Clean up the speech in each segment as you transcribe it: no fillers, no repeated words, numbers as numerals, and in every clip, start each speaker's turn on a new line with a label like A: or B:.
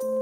A: Hai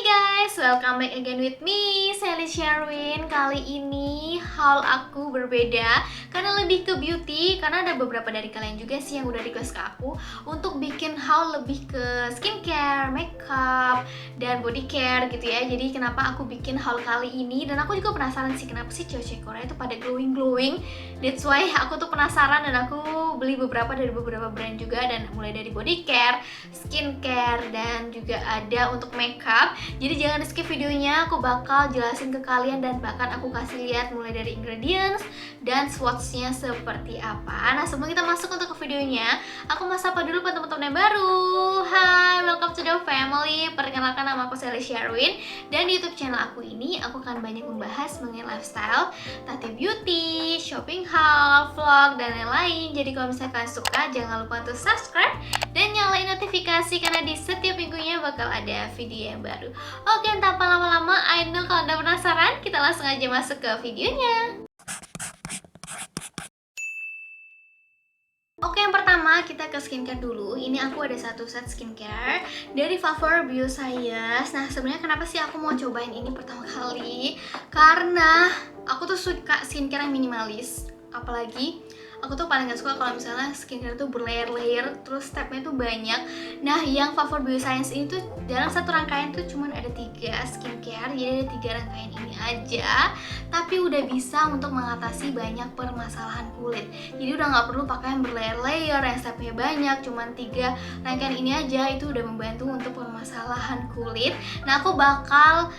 A: guys, welcome back again with me, Sally Sherwin. Kali ini haul aku berbeda karena lebih ke beauty. Karena ada beberapa dari kalian juga sih yang udah request ke aku untuk bikin haul lebih ke skincare, makeup, dan body care gitu ya. Jadi kenapa aku bikin haul kali ini. Dan aku juga penasaran sih kenapa sih cewek-cewek Korea itu pada glowing. That's why aku tuh penasaran dan aku beli beberapa dari beberapa brand juga. Dan mulai dari body care, skincare, dan juga ada untuk makeup. Jadi jangan di skip videonya, aku bakal jelasin ke kalian dan bahkan aku kasih lihat mulai dari ingredients dan swatch-nya seperti apa. Nah, sebelum kita masuk untuk ke videonya, aku mau sapa dulu buat teman-teman yang baru. Hai, welcome to the family. Perkenalkan, nama aku Sally Sherwin. Dan di YouTube channel aku ini, aku akan banyak membahas mengenai lifestyle, tati beauty, shopping haul, vlog, dan lain-lain. Jadi kalau misalnya kalian suka, jangan lupa untuk subscribe dan nyalain notifikasi karena di setiap minggunya bakal ada video yang baru. Oke, tanpa lama-lama, I know kalau udah penasaran, kita langsung aja masuk ke videonya. Oke, yang pertama kita ke skincare dulu. Ini aku ada satu set skincare dari Favor Bioscience. Nah, sebenarnya kenapa sih aku mau cobain ini pertama kali? Karena aku tuh suka skincare yang minimalis. Apalagi aku tuh paling gak suka kalau misalnya skincare tuh berlayer-layer, terus stepnya tuh banyak. Nah, yang Favor Bioscience ini tuh dalam satu rangkaian tuh cuman ada 3 skincare, jadi ada 3 rangkaian ini aja, tapi udah bisa untuk mengatasi banyak permasalahan kulit. Jadi udah nggak perlu pakai yang berlayer-layer, yang stepnya banyak, cuman 3 rangkaian ini aja itu udah membantu untuk permasalahan kulit. Nah, aku bakal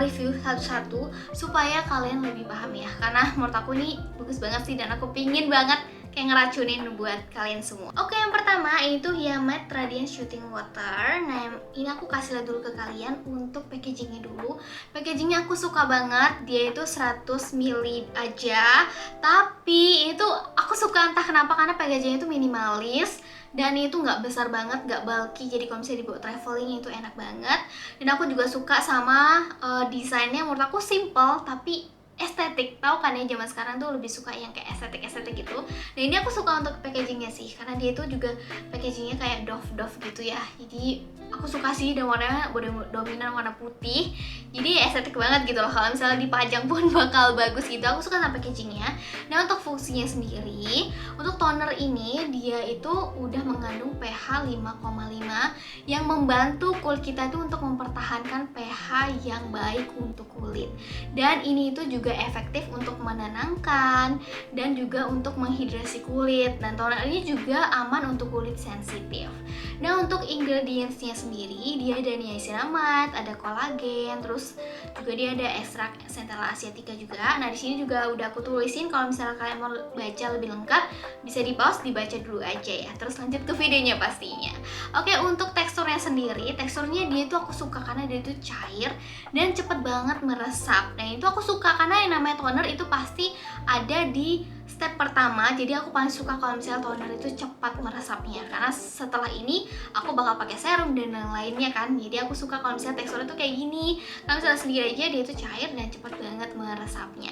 A: review satu-satu supaya kalian lebih paham ya, karena menurut aku ini bagus banget sih dan aku pingin banget kayak ngeracunin buat kalian semua. Oke, yang pertama itu Hiamat Radiant Shooting Water. Nah, ini aku kasih lihat dulu ke kalian untuk packagingnya dulu. Packagingnya aku suka banget, dia itu 100 ml aja, tapi itu aku suka entah kenapa karena packagingnya itu minimalis dan itu nggak besar banget, nggak bulky, jadi kalau misalnya dibawa traveling itu enak banget. Dan aku juga suka sama desainnya, menurut aku simple tapi estetik. Tahu kan ya, zaman sekarang tuh lebih suka yang kayak estetik gitu. Nah, ini aku suka untuk packagingnya sih, karena dia itu juga packagingnya kayak doff gitu ya. Jadi aku suka sih, dan warnanya dominan warna putih, jadi estetik banget gitu loh. Kalau misalnya dipajang pun bakal bagus gitu. Aku suka sama packagingnya. Nah, untuk fungsinya sendiri, untuk toner ini dia itu udah mengandung pH 5,5 yang membantu kulit kita itu untuk mempertahankan pH yang baik untuk kulit. Dan ini itu juga efektif untuk menenangkan dan juga untuk menghidrasi kulit. Dan toner ini juga aman untuk kulit sensitif. Nah, untuk ingredientsnya sendiri, dia ada niacinamide, ada kolagen, terus juga dia ada ekstrak Centella asiatica juga. Nah, di sini juga udah aku tulisin, kalau misalnya kalian mau baca lebih lengkap bisa di pause, dibaca dulu aja ya. Terus lanjut ke videonya pastinya. Oke, untuk teksturnya sendiri, teksturnya dia itu aku suka karena dia itu cair dan cepet banget meresap. Nah, itu aku suka karena yang namanya toner itu pasti ada di step pertama. Jadi aku paling suka kalau misalnya toner itu cepat meresapnya, karena setelah ini aku bakal pakai serum dan yang lainnya kan. Jadi aku suka kalau misalnya teksturnya tuh kayak gini. Kalau misalnya sendiri aja dia itu cair dan cepat banget meresapnya.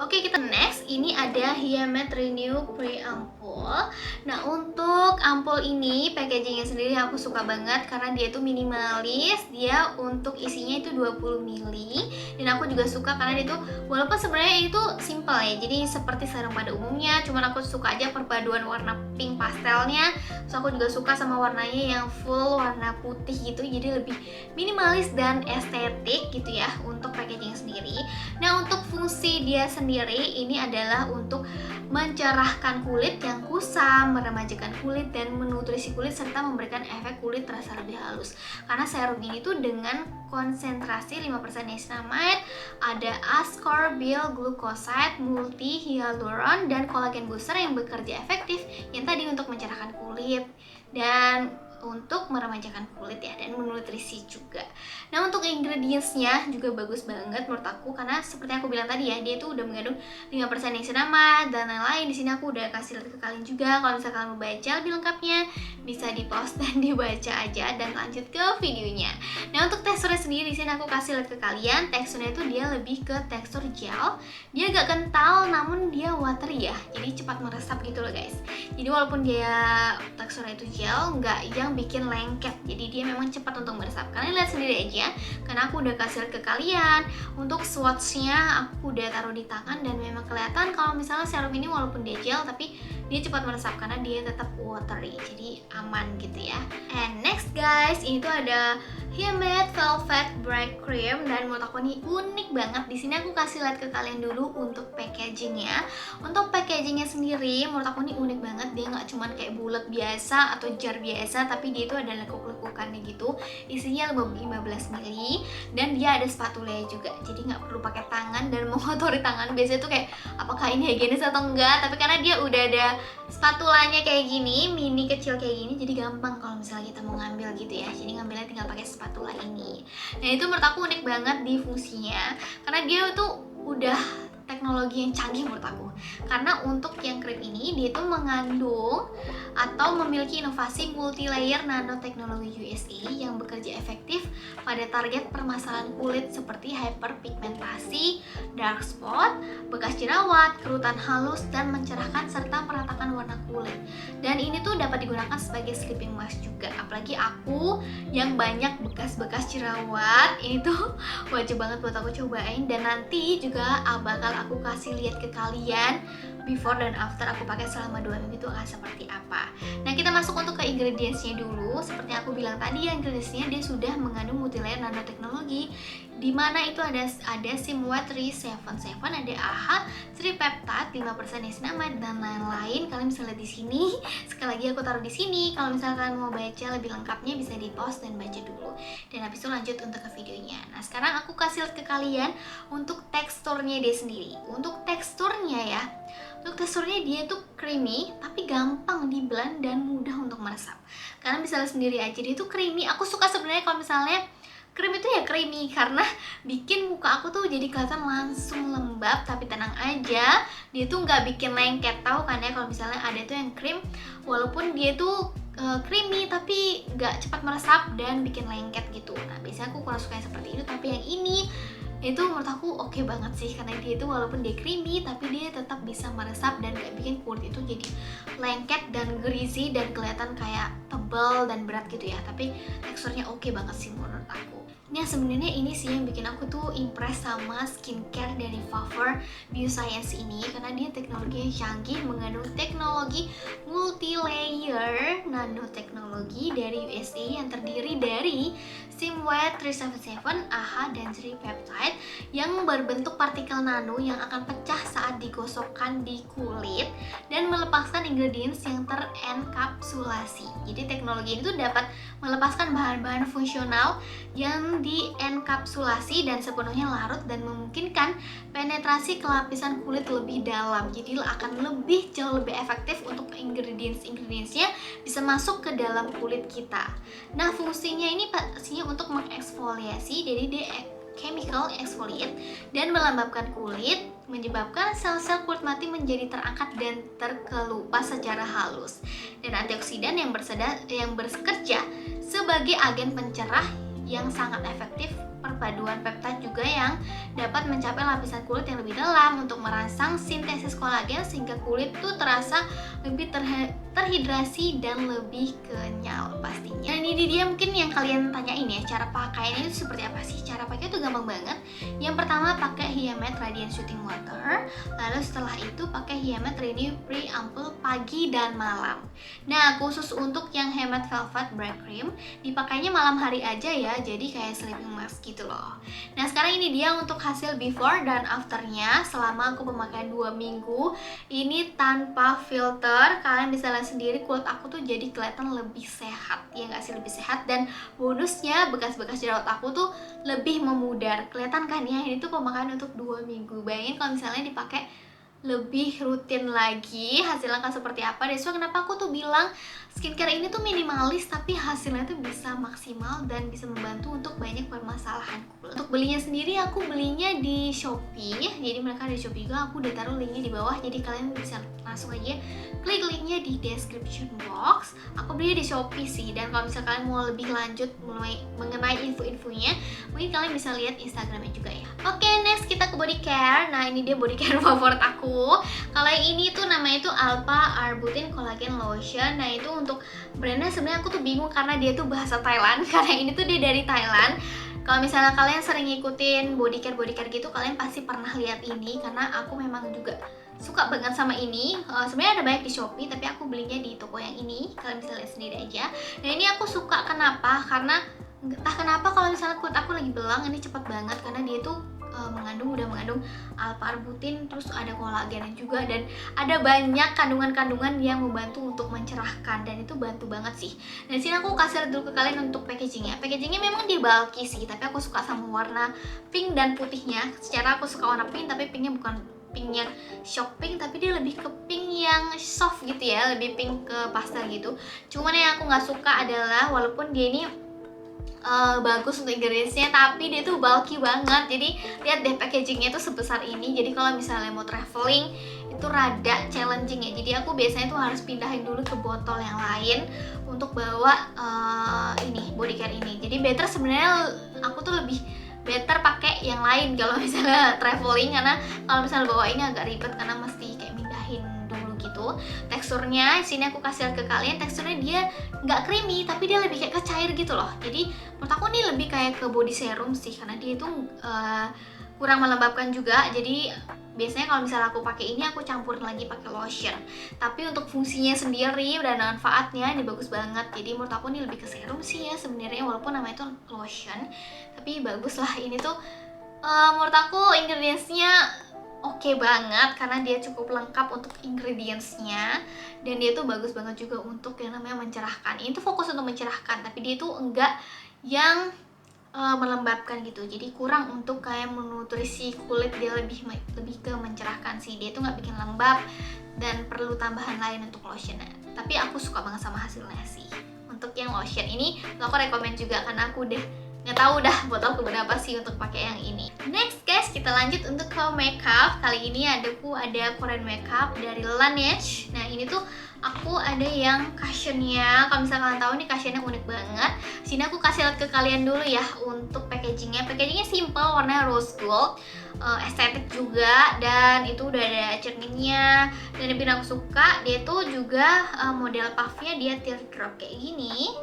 A: Oke, kita next. Ini ada Hiamat Renew Pre Ampule. Nah, untuk ampul ini packagingnya sendiri aku suka banget karena dia itu minimalis. Dia untuk isinya itu 20 ml. Dan aku juga suka karena dia itu walaupun sebenarnya itu simple ya, jadi seperti serum pada umumnya, cuman aku suka aja perpaduan warna pink pastelnya. So aku juga suka sama warnanya yang full warna putih gitu, jadi lebih minimalis dan estetik gitu ya untuk packaging sendiri. Nah, untuk fungsi dia sendiri ini adalah untuk mencerahkan kulit yang kusam, meremajakan kulit dan menutrisi kulit serta memberikan efek kulit terasa lebih halus. Karena serum ini tuh dengan konsentrasi 5% niacinamide, ada ascorbyl glucoside, multi hyaluron dan kolagen booster yang bekerja efektif yang tadi untuk mencerahkan kulit. Dan untuk meremajakan kulit ya, dan menutrisi juga. Nah, untuk ingredientsnya juga bagus banget menurut aku, karena seperti aku bilang tadi ya, dia tuh udah mengandung 5% niacinamide dan lain-lain. Di sini aku udah kasih lihat ke kalian juga. Kalau misalkan mau baca lebih lengkapnya, bisa di pause dan dibaca aja, dan lanjut ke videonya. Nah, untuk teksturnya sendiri di sini aku kasih lihat ke kalian. Teksturnya itu dia lebih ke tekstur gel. Dia agak kental namun dia watery ya, jadi cepat meresap gitu loh guys. Jadi walaupun dia teksturnya itu gel, nggak yang bikin lengket, jadi dia memang cepat untuk meresap. Kalian lihat sendiri aja, karena aku udah kasih lihat ke kalian. Untuk swatchnya aku udah taruh di tangan, dan memang kelihatan kalau misalnya serum ini walaupun dia gel tapi dia cepat meresap karena dia tetap watery, jadi aman gitu ya. And next guys, ini tuh ada Hyamate Velvet Bright Cream, dan menurut aku ini unik banget. Di sini aku kasih lihat ke kalian dulu untuk packagingnya. Untuk packagingnya sendiri menurut aku ini unik banget. Dia nggak cuman kayak bulat biasa atau jar biasa, tapi dia itu ada lekuk-lekukannya gitu. Isinya 15 ml, dan dia ada spatula juga. Jadi nggak perlu pakai tangan dan mengotori tangan. Biasanya tuh kayak apakah ini higienis atau enggak, tapi karena dia udah ada spatulanya kayak gini, mini kecil kayak gini, jadi gampang kalau misalnya kita mau ngambil gitu ya. Jadi ngambilnya tinggal pakai spatula ini. Nah, itu menurut aku unik banget di fungsinya, karena dia tuh udah teknologi yang canggih menurut aku. Karena untuk yang krim ini, dia itu mengandung atau memiliki inovasi multi-layer nanoteknologi USA yang bekerja efektif pada target permasalahan kulit seperti hyperpigmentasi, dark spot, bekas jerawat, kerutan halus, dan mencerahkan serta meratakan warna kulit. Dan ini tuh dapat digunakan sebagai sleeping mask juga. Apalagi aku yang banyak bekas-bekas jerawat, ini tuh wajib banget buat aku cobain. Dan nanti juga bakal aku kasih lihat ke kalian before dan after aku pakai selama 2 minggu itu akan seperti apa. Nah, kita masuk untuk ke ingredientsnya dulu. Seperti aku bilang tadi ya, ingredientsnya dia sudah mengandung multilayer nanoteknologi, dimana itu ada Simwet 377, ada AHA, Tripeptide, 5% niacinamide, dan lain-lain. Kalian bisa lihat di sini. Sekali lagi aku taruh di sini. Kalau misalkan mau baca lebih lengkapnya bisa di pause dan baca dulu. Dan habis itu lanjut untuk ke videonya. Nah, sekarang aku kasih lihat ke kalian untuk teksturnya dia sendiri. Untuk teksturnya ya, dia tuh creamy tapi gampang di blend dan mudah untuk meresap. Kalian bisa lihat sendiri aja, dia tuh creamy. Aku suka sebenarnya kalau misalnya krim itu ya creamy, karena bikin muka aku tuh jadi kelihatan langsung lembab. Tapi tenang aja, dia tuh nggak bikin lengket. Tahu kan ya, kalau misalnya ada tuh yang krim walaupun dia tuh creamy tapi nggak cepat meresap dan bikin lengket gitu. Nah, biasanya aku kurang suka yang seperti itu, tapi yang ini itu menurut aku oke banget sih, karena dia itu walaupun dia creamy tapi dia tetap bisa meresap dan gak bikin kulit itu jadi lengket dan greasy dan kelihatan kayak tebal dan berat gitu ya. Tapi teksturnya oke banget sih menurut aku. Nah, sebenarnya ini sih yang bikin aku tuh impress sama skincare dari Favor Bioscience ini, karena dia teknologi yang canggih, mengandung teknologi multi-layer nanoteknologi dari USA yang terdiri dari Simwet 377, AHA, dan Tripeptide yang berbentuk partikel nano yang akan pecah saat digosokkan di kulit dan melepaskan ingredients yang terenkapsulasi. Jadi teknologi ini tuh dapat melepaskan bahan-bahan fungsional yang dienkapsulasi dan sepenuhnya larut, dan memungkinkan penetrasi ke lapisan kulit lebih dalam. Jadi akan jauh lebih efektif untuk ingredients-ingredientsnya bisa masuk ke dalam kulit kita. Nah, fungsinya ini pastinya untuk mengeksfoliasi, jadi dia chemical exfoliate dan melembabkan kulit, menyebabkan sel-sel kulit mati menjadi terangkat dan terkelupas secara halus. Dan antioksidan yang bekerja sebagai agen pencerah yang sangat efektif. Perpaduan peptide juga yang dapat mencapai lapisan kulit yang lebih dalam untuk merangsang sintesis kolagen sehingga kulit tuh terasa lebih terhidrasi dan lebih kenyal pastinya. Nah, ini dia mungkin yang kalian tanyain ya, cara pakainya itu seperti apa sih? Cara pakai itu gampang banget. Yang pertama pakai Hyamate Radiant Soothing Water, lalu setelah itu pakai Hyamate Renew Pre-Ampoule pagi dan malam. Nah, khusus untuk yang Hyamate Velvet Bright Cream dipakainya malam hari aja ya, jadi kayak sleeping mask gitu loh. Nah, sekarang ini dia untuk hasil before dan afternya selama aku pemakaian 2 minggu ini tanpa filter. Kalian bisa lihat sendiri kulit aku tuh jadi kelihatan lebih sehat, ya nggak sih, lebih sehat. Dan bonusnya bekas-bekas jerawat aku tuh lebih memudar, kelihatan kan ya. Ini tuh pemakaian untuk 2 minggu. Bayangin kalau misalnya dipakai lebih rutin lagi hasilnya akan seperti apa. Dan so kenapa aku tuh bilang skincare ini tuh minimalis tapi hasilnya tuh bisa maksimal dan bisa membantu untuk banyak permasalahan kulit. Untuk belinya sendiri aku belinya di Shopee, jadi mereka di Shopee juga, aku udah taruh linknya di bawah, jadi kalian bisa langsung aja klik linknya di description box. Aku beli di Shopee sih, dan kalau misalnya kalian mau lebih lanjut mengenai info-infonya, mungkin kalian bisa lihat Instagramnya juga ya. Oke, next kita ke body care. Nah, ini dia body care favorit aku. Kalau yang ini tuh namanya tuh Alpha Arbutin Collagen Lotion. Nah, itu untuk brandnya sebenarnya aku tuh bingung karena dia tuh bahasa Thailand. Karena ini tuh dia dari Thailand. Kalau misalnya kalian sering ngikutin body care gitu, kalian pasti pernah lihat ini karena aku memang juga suka banget sama ini. Sebenarnya ada banyak di Shopee, tapi aku belinya di toko yang ini. Kalian bisa lihat sendiri aja. Nah, ini aku suka kenapa? Karena entah kenapa kalau misalnya kulit aku lagi belang, ini cepet banget karena dia tuh udah mengandung alpha arbutin, terus ada kolagen juga, dan ada banyak kandungan-kandungan yang membantu untuk mencerahkan, dan itu bantu banget sih. Dan sini aku kasih lihat dulu ke kalian untuk packagingnya. Packagingnya memang dia bulky sih, tapi aku suka sama warna pink dan putihnya. Secara aku suka warna pink, tapi pinknya bukan pink yang shock pink, tapi dia lebih ke pink yang soft gitu ya, lebih pink ke pastel gitu. Cuman yang aku nggak suka adalah walaupun dia ini bagus untuk ingredientsnya, tapi dia tuh bulky banget. Jadi lihat deh packagingnya tuh sebesar ini. Jadi kalau misalnya mau traveling itu rada challenging ya. Jadi aku biasanya tuh harus pindahin dulu ke botol yang lain untuk bawa ini body care ini. Jadi better sebenarnya aku tuh lebih better pakai yang lain kalau misalnya traveling, karena kalau misalnya bawa ini agak ribet karena mesti kayak mindahin dulu gitu. Teksturnya sini aku kasih lihat ke kalian, teksturnya dia nggak creamy tapi dia lebih kayak ke cair gitu loh. Jadi menurut aku ini lebih kayak ke body serum sih, karena dia itu kurang melembabkan juga. Jadi biasanya kalau misalnya aku pakai ini aku campurin lagi pakai lotion. Tapi untuk fungsinya sendiri dan manfaatnya ini bagus banget. Jadi menurut aku ini lebih ke serum sih ya sebenarnya, walaupun namanya itu lotion. Tapi bagus lah ini tuh. Menurut aku ingredientsnya oke banget karena dia cukup lengkap untuk ingredientsnya, dan dia tuh bagus banget juga untuk yang namanya mencerahkan. Ini tuh fokus untuk mencerahkan, tapi dia tuh enggak yang melembabkan gitu. Jadi kurang untuk kayak menutrisi kulit, dia lebih ke mencerahkan sih. Dia tuh nggak bikin lembab dan perlu tambahan lain untuk lotionnya. Tapi aku suka banget sama hasilnya sih. Untuk yang lotion ini aku rekomen juga karena aku udah nggak tahu dah buat aku berapa sih untuk pakai yang ini. Next guys, kita lanjut untuk ke makeup. Kali ini ada Korean makeup dari Laneige. Nah ini tuh aku ada yang cushionnya. Kalau misalnya kalian tahu nih cushionnya unik banget. Sini aku kasih lihat ke kalian dulu ya untuk packagingnya. Packagingnya simple, warnanya rose gold, estetik juga, dan itu udah ada cerminnya. Dan yang bikin aku suka, dia tuh juga model puffnya dia teardrop kayak gini.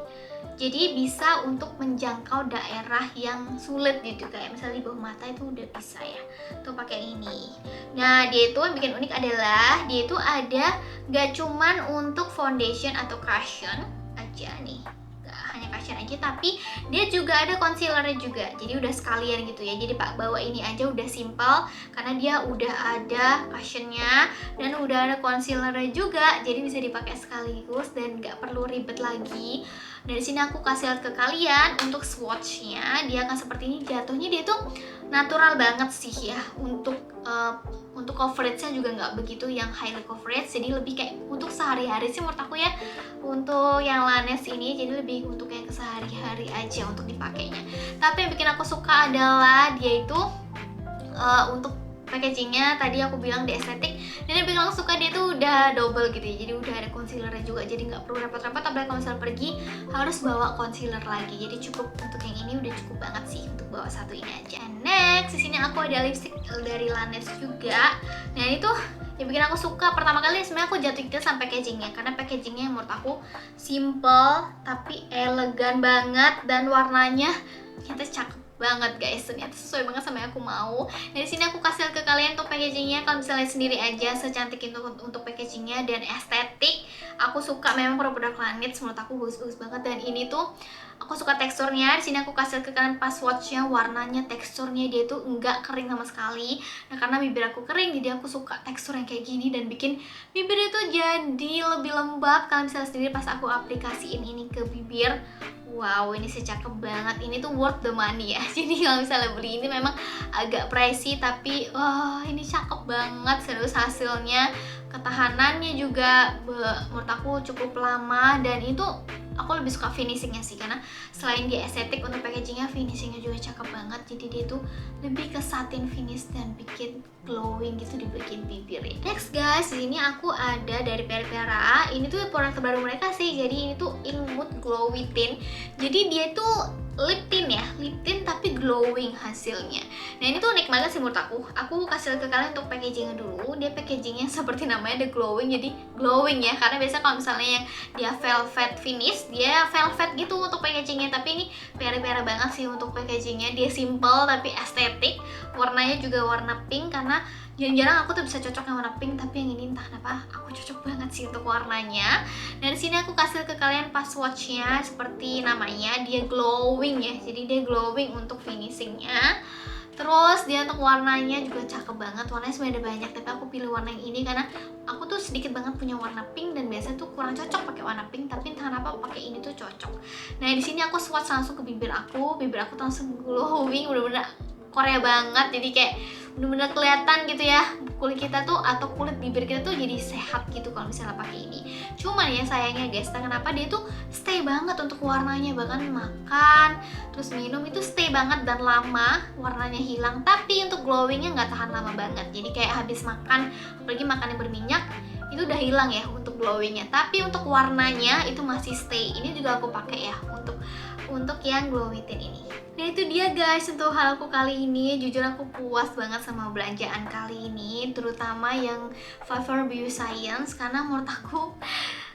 A: Jadi bisa untuk menjangkau daerah yang sulit gitu, kayak misalnya di bawah mata itu udah bisa ya tuh pakai ini. Nah dia itu yang bikin unik adalah dia itu ada gak cuman untuk foundation atau cushion aja nih, gak hanya cushion aja, tapi dia juga ada concealernya juga. Jadi udah sekalian gitu ya. Jadi pak bawa ini aja udah simple karena dia udah ada cushionnya dan udah ada concealernya juga. Jadi bisa dipakai sekaligus dan gak perlu ribet lagi. Dari sini aku kasih lihat ke kalian untuk swatchnya, dia akan seperti ini. Jatuhnya dia tuh natural banget sih ya. Untuk coveragenya juga nggak begitu yang highly coverage, jadi lebih kayak untuk sehari-hari sih menurut aku ya. Untuk yang Laneige ini jadi lebih untuk kayak sehari-hari aja untuk dipakainya. Tapi yang bikin aku suka adalah dia itu untuk packagingnya tadi aku bilang di estetik, dan yang bikin aku suka dia tuh udah double gitu ya. Jadi udah ada concealernya juga, jadi nggak perlu repot-repot apalagi kalau misalnya pergi harus bawa concealer lagi. Jadi cukup untuk yang ini udah cukup banget sih untuk bawa satu ini aja. And next di sini aku ada lipstick dari Laneige juga. Nah ini tuh yang bikin aku suka. Pertama kali sebenarnya aku jatuh cinta sama packagingnya karena packagingnya menurut aku simple tapi elegan banget, dan warnanya ternyata cakep banget guys, ternyata sesuai banget sama yang aku mau. Nah di sini aku kasih ke kalian untuk packagingnya. Kalau misalnya sendiri aja secantik itu untuk packagingnya dan estetik, aku suka memang produk Laneige, menurut aku bagus-bagus banget. Dan ini tuh aku Aku suka teksturnya. Di sini aku kasih ke kalian pas swatchnya, warnanya, teksturnya dia tuh enggak kering sama sekali. Nah karena bibir aku kering, jadi aku suka tekstur yang kayak gini dan bikin bibir itu jadi lebih lembab. Kalian bisa lihat sendiri pas aku aplikasiin ini ke bibir. Wow, ini sih cakep banget. Ini tuh worth the money ya. Jadi kalau misalnya beli ini memang agak pricey, tapi wah ini cakep banget. Serius hasilnya, ketahanannya juga menurut aku cukup lama. Dan itu aku lebih suka finishingnya sih, karena selain dia estetik, untuk packagingnya, finishingnya juga cakep banget. Jadi dia tuh lebih ke satin finish dan bikin glowing gitu di bagian bibir ya. Next guys, di sini aku ada dari Peripera. Ini tuh produk terbaru mereka sih. Jadi ini tuh Mood Glowy Tint. Jadi dia tuh lip tint ya, lip tint tapi glowing hasilnya. Nah ini tuh unik banget sih menurut aku. Aku kasih ke kalian untuk packagingnya dulu. Dia packagingnya seperti namanya, the glowing, jadi glowing ya. Karena biasa kalau misalnya yang dia velvet finish, dia velvet gitu untuk packagingnya. Tapi ini Peripera banget sih untuk packagingnya. Dia simple tapi estetik. Warnanya juga warna pink, karena jarang-jarang aku tuh bisa cocok yang warna pink, tapi yang ini entah kenapa aku cocok banget sih untuk warnanya. Dan di sini aku kasih ke kalian pas swatchnya, seperti namanya, dia glowing ya. Jadi dia glowing untuk finishingnya. Terus dia untuk warnanya juga cakep banget. Warnanya sebenarnya ada banyak, tapi aku pilih warna yang ini karena aku tuh sedikit banget punya warna pink dan biasanya tuh kurang cocok pakai warna pink, tapi entah kenapa pakai ini tuh cocok. Nah di sini aku swatch langsung ke bibir aku tuh langsung glowing, bener-bener Korea banget. Jadi kayak bener-bener kelihatan gitu ya, kulit kita tuh atau kulit bibir kita tuh jadi sehat gitu kalau misalnya pakai ini. Cuman ya sayangnya guys, kenapa dia tuh stay banget untuk warnanya, bahkan makan terus minum itu stay banget dan lama warnanya hilang, tapi untuk glowingnya nggak tahan lama banget. Jadi kayak habis makan, apalagi makan yang berminyak, itu udah hilang ya untuk glowingnya, tapi untuk warnanya itu masih stay. Ini juga aku pakai ya untuk yang glowy tint ini. Nah itu dia guys untuk haulku kali ini. Jujur aku puas banget sama belanjaan kali ini, terutama yang Favor Bioscience, karena menurut aku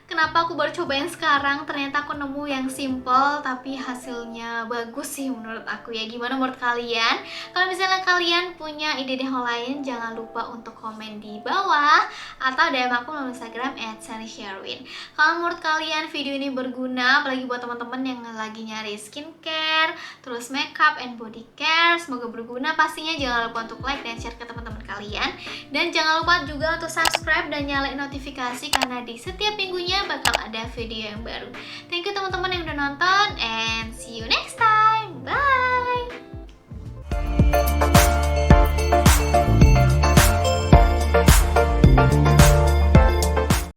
A: kenapa aku baru cobain sekarang, ternyata aku nemu yang simple tapi hasilnya bagus sih menurut aku ya. Gimana menurut kalian? Kalau misalnya kalian punya ide-ide haul lain, jangan lupa untuk komen di bawah atau DM aku melalui Instagram @sallysherwin. Kalau menurut kalian video ini berguna, apalagi buat teman-teman yang lagi nyari skincare, terus makeup and body care, semoga berguna pastinya. Jangan lupa untuk like dan share ke teman-teman kalian. Dan jangan lupa juga untuk subscribe dan nyalain notifikasi, karena di setiap minggunya bakal ada video yang baru. Thank you teman-teman yang udah nonton, and see you next time. Bye!